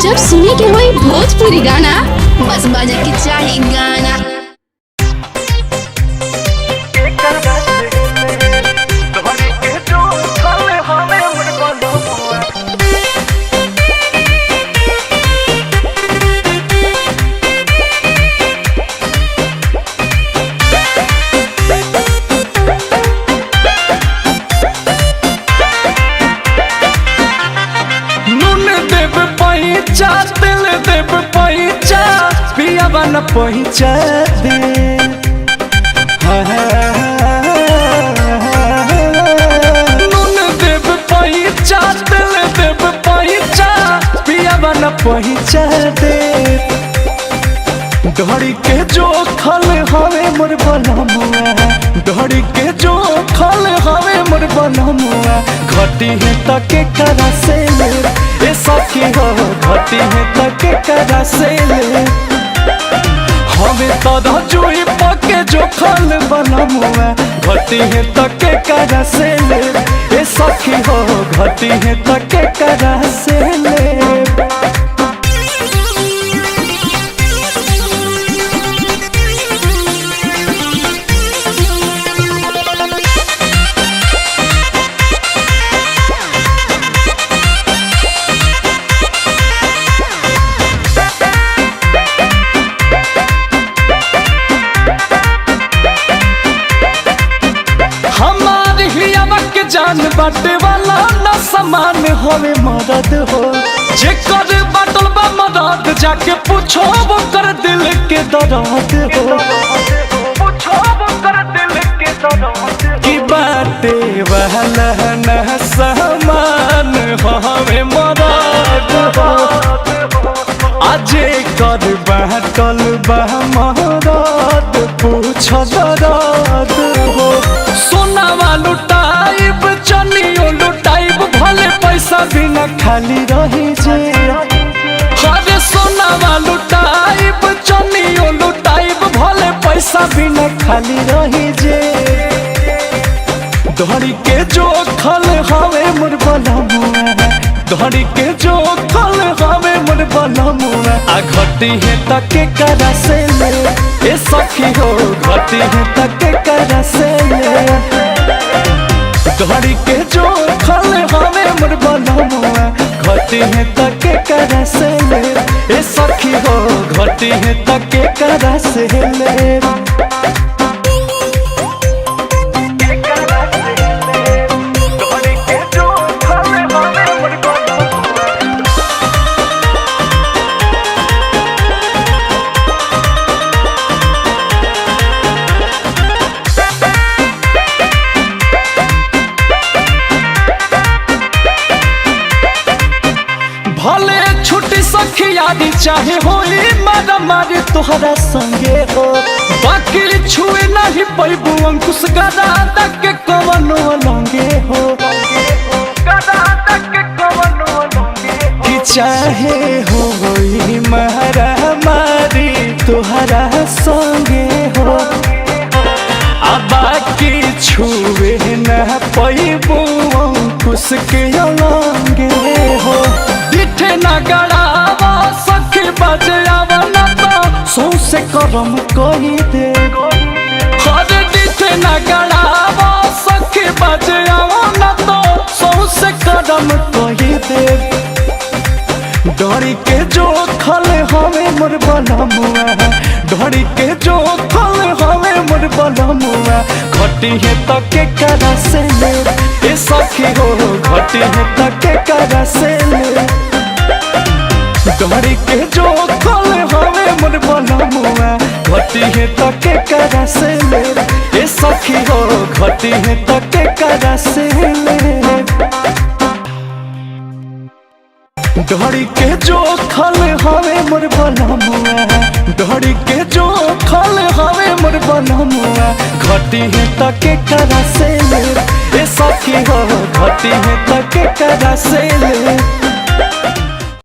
जब सुने के होई भोजपुरी गाना, बस बजे के चाही गाना। तिल देव पैचा पियावा न पैचा दे नून देव पैचा तिल देव पैचा पियावा न पैचा दे डोरी के जो खल हवे मोर बनमुआ डोरी के जो खल हवे मोर बनमुआ घटी है तके करा से ए सखी हो घटी है तके करा से हमें तो जुई पके जो खल बनमुआ घटी है तके करा से ए सखी हो घटी है तके करा से जान बाटे वाला ना समान होवे मदद हो जे कर बाटल बा मदद जाके पूछो वो कर दिल के दर्द हो पूछो वो कर दिल के दर्द की बाटे वाला ना समान होवे मदद हो आजे कर बाटल बा मदद पूछो दर्द हो सोना वालू चनियो लुटाइब भले पैसा बिना खाली रही जे हरे सोनावा लुटाइब चनियो लुटाइब भले पैसा बिना खाली रही जे धड़ी के जो खल हवे मोर बनमुआ धड़ी के जो खल हवे मोर बनमुआ आ घटी है तके करा से ले ए सखी हो घटी है तके करा से ले धड़ी के जो खल हवे मोर बनमुआ घटी है तके करा से ले ए सखी हो घटी है तके करा से ले भले छुट्टी सखियारी चाहे होई मारा मारे तोहरा संगे हो बाकी छुए नहीं पैबू अंकुश गदा तक के कवनो लंगे हो कि चाहे होई मारा मारी तोहरा संगे हो आ बाकी छुए न पैबू अंकुश के लंगे हो न गड़ावा सखी बजावा न तो सौसे करम कही दे हर दिखे न गड़ावा सखी बजावा न तो सौसे करम कही दे डोरी के जो खल हवे मोर बनमुआ डोरी के जो खल हवे मोर बनमुआ घटी है तके करा से ले ए सखी हो घटी है तके करा से ले डोरी के जो खल हवे मोर बनमुआ घटी है तके करा से ले ए सखी हो घटी है तके करा से ले डोरी के जो खल हवे मोर बनमुआ डोरी के जो खल हवे मोर बनमुआ घटी है तके करा से ले ए सखी हो घटी है तके करा से ले।